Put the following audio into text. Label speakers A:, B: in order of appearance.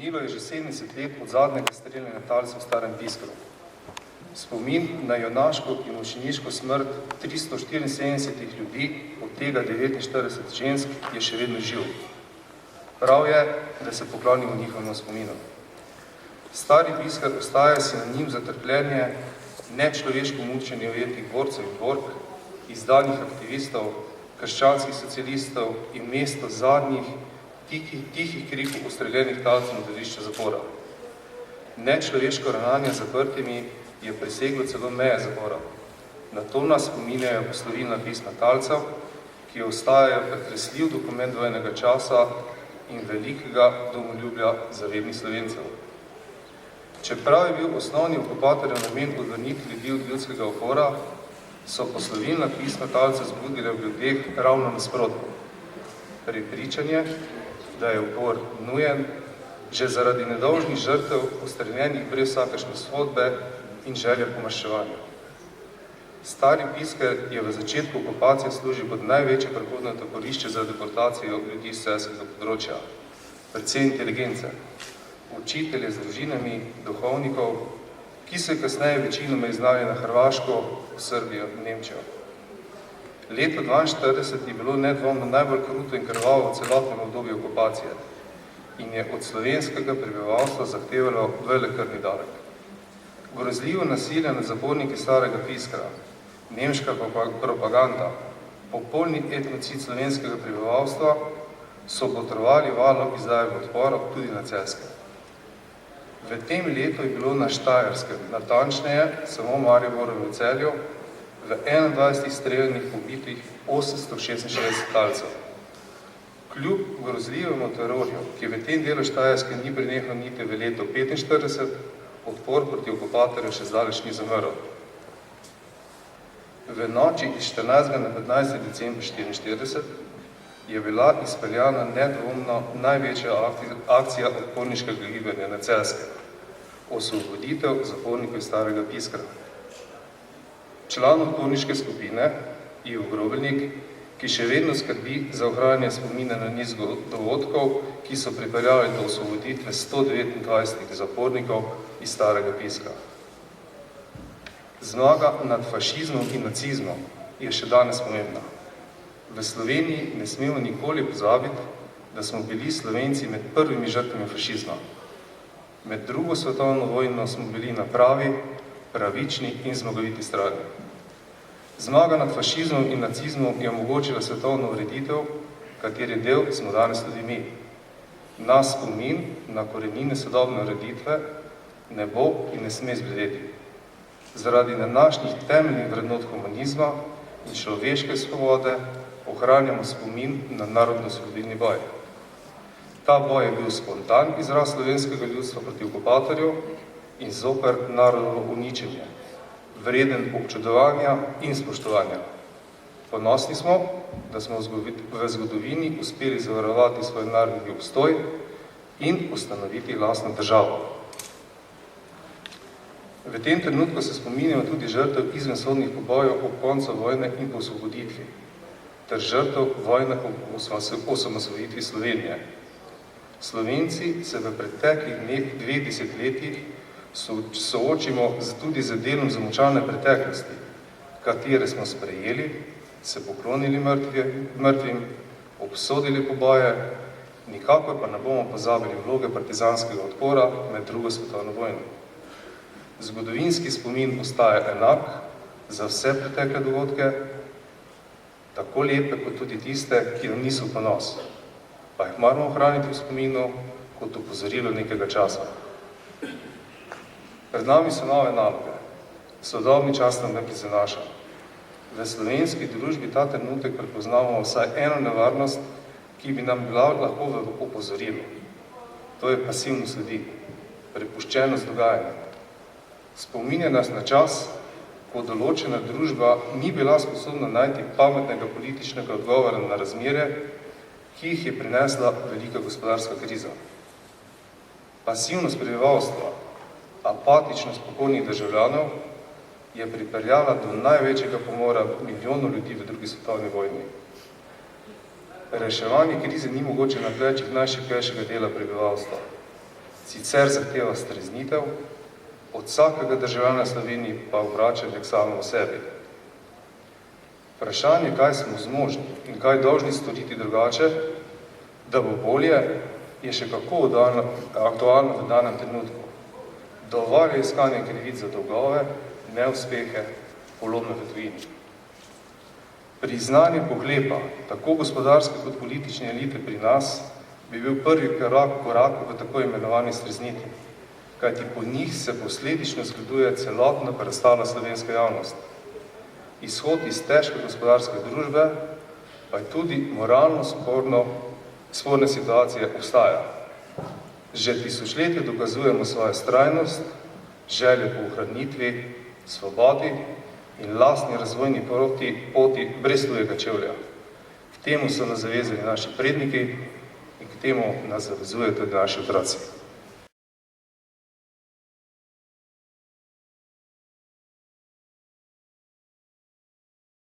A: Minilo je že 70 let od zadnjega streljanja talca v Starem Piskru. Spomin na junaško in mučeniško smrt 374 ljudi, od tega 49 žensk, je še vedno živ. Prav je, da se poklonimo njihovemu spominu. Stari Piskar ostaja sinonim za trpljenje, nečloveško mučenje ujetih borcev in bork, izdanih aktivistov, krščanskih socialistov in mesto zadnjih tihih krikov ustreljenih talcev na dvorišču zapora. Nečloveško ravnanje z zaprtimi je preseglo celo meje zapora. Na to nas spominjajo poslovilna pisma talcev, ki ostajajo pretresljiv dokument vojnega časa in velikega domoljubja zavednih Slovencev. Čeprav je bil osnovni okupatorjev namen odvrniti ljudi od ljudskega upora, so poslovilna pisma talcev zbudile v ljudeh ravno nasprotno. Prepričanje, da je upor nujen, že zaradi nedolžnih žrtev, ustreljenih brez vsakršne sodbe in želje po maščevanju. Stari Piskar je v začetku okupacije služil kot največje prehodno taborišče za deportacijo ljudi iz celjskega področja, predvsem inteligence, učitelje z družinami, duhovnikov, ki so kasneje večinoma iznali na Hrvaško, Srbijo in Nemčijo. Leto 1942 je bilo nedvomno najbolj kruto in krvavo v celotnem obdobju okupacije in je od slovenskega prebivalstva zahtevalo velekrvni davek. Grozljivo nasilje nad zaporniki Starega Piskra, nemška propaganda, popolni etnocid slovenskega prebivalstva so botrovali valu izdajega odpora tudi na Celjskem. V tem letu je bilo na Štajerskem, natančneje samo v Mariboru in v Celju, v 21 streljanih pobitih 866 talcev. Kljub grozljivemu terorju, ki v tem delu Štajerske ni prenehal niti v letu 1945, odpor proti okupatorju še zdaleč ni zamrl. V noči iz 14. na 15. decembra 1944 je bila izpeljana nedvomno največja akcija odporniškega gibanja na Celjskem, osvoboditev zapornikov iz Starega Piskra. Član odporniške skupine, Ivo Grobelnik, ki še vedno skrbi za ohranjanje spomina na niz dogodkov, ki so pripeljali do osvoboditve 129 zapornikov iz Starega Piskra. Zmaga nad fašizmom in nacizmom je še danes pomembna. V Sloveniji ne smemo nikoli pozabiti, da smo bili Slovenci med prvimi žrtvami fašizma. Med drugo svetovno vojno smo bili na pravi, pravični in zmagoviti strani. Zmaga nad fašizmom in nacizmom je omogočila svetovno ureditev, kateri del smo danes tudi mi. Nas spomin na korenine sodobne ureditve ne bo in ne sme zbledeti. Zaradi današnjih temeljnih vrednot humanizma in človeške svobode ohranjamo spomin na narodno-osvobodilni boj. Ta boj je bil spontan izraz slovenskega ljudstva proti okupatorju in zoper narodno uničenje, vreden občudovanja in spoštovanja. Ponosni smo, da smo v zgodovini uspeli zavarovati svoj narodni obstoj in ustanoviti lastno državo. V tem trenutku se spominjamo tudi žrtev izvensodnih pobojev ob koncu vojne in po osvoboditvi, ter žrtev vojne ob osamosvojitvi Slovenije. Slovenci se v preteklih 2 desetletjih soočimo tudi z delom zamočalne preteklosti, katere smo sprejeli, se poklonili mrtvim, obsodili poboje, nikakor pa ne bomo pozabili vloge partizanskega odpora med drugo svetovno vojno. Zgodovinski spomin ostaja enak za vse pretekle dogodke, tako lepe kot tudi tiste, ki nam niso ponos, pa jih moramo ohraniti v spominu kot opozorilo nekega časa. Pred nami so nove naloge, sodobni čas nam ne prizanaša. V slovenski družbi ta trenutek prepoznavamo vsaj eno nevarnost, ki bi nam bila lahko v opozorilu. To je pasivno sledi, prepuščenost dogajanja. Spominja nas na čas, ko določena družba ni bila sposobna najti pametnega političnega odgovora na razmere, ki jih je prinesla velika gospodarska kriza. Pasivnost prebivalstva, apatičnost pokojnih državljanov je pripeljala do največjega pomora milijonov ljudi v drugi svetovni vojni. Reševanje krize ni mogoče na plečih najšibkejšega dela prebivalstva. sicer zahteva streznitev, od vsakega državljana Slovenije pa obračanje k samemu sebi. Vprašanje, kaj smo zmožni in kaj dolžni storiti drugače, da bo bolje, je še kako aktualno v danem trenutku. Dovolj je iskanje krivic za dolgove, neuspehe, polomne v tujini. Priznanje pohlepa, tako gospodarske kot politične elite pri nas, bi bil prvi korak v tako imenovani streznitvi, kajti po njih se posledično zgleduje celotna preostala slovenska javnost. Izhod iz težke gospodarske družbe pa je tudi moralno sporne situacije obstaja. Že tisočletje dokazujemo svojo vztrajnost, željo po ohranitvi, svobodi in lastni razvojni poti brez tujega čevlja. K temu so nas zavezali naši predniki in k temu nas zavezujejo tudi naši otroci.